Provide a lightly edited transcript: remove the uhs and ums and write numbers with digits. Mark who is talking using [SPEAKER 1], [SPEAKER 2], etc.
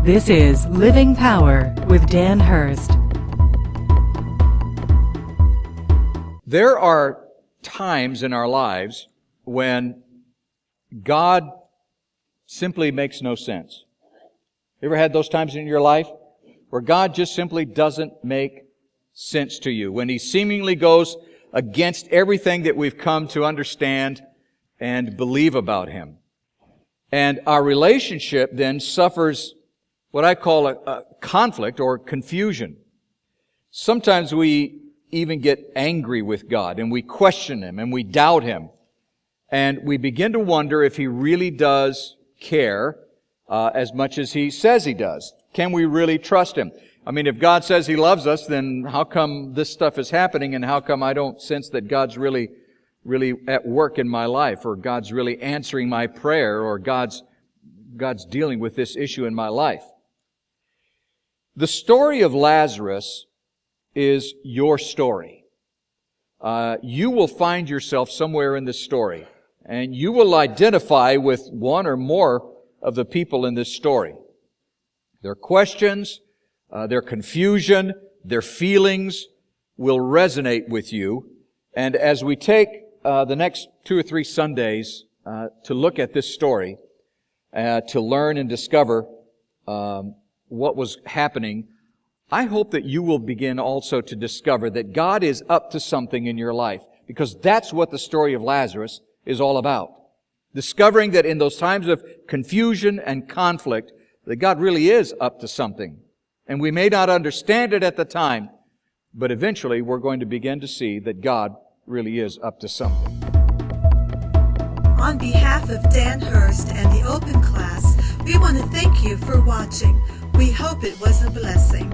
[SPEAKER 1] This is Living Power with Dan Hurst.
[SPEAKER 2] There are times in our lives when God simply makes no sense. You ever had those times in your life where God just simply doesn't make sense to you? When He seemingly goes against everything that we've come to understand and believe about Him. And our relationship then suffers what I call a conflict or confusion. Sometimes we even get angry with God and we question Him and we doubt Him. And we begin to wonder if He really does care as much as He says He does. Can we really trust Him? I mean, if God says He loves us, then how come this stuff is happening and how come I don't sense that God's really at work in my life, or God's really answering my prayer, or God's dealing with this issue in my life? The story of Lazarus is your story. You will find yourself somewhere in this story, and you will identify with one or more of the people in this story. Their questions, their confusion, their feelings will resonate with you. And as we take the next 2 or 3 Sundays to look at this story, to learn and discover what was happening, I hope that you will begin also to discover that God is up to something in your life, because that's what the story of Lazarus is all about. Discovering that in those times of confusion and conflict, that God really is up to something. And we may not understand it at the time, but eventually we're going to begin to see that God really is up to something.
[SPEAKER 3] On behalf of Dan Hurst and the Open Class, we want to thank you for watching. We hope it was a blessing.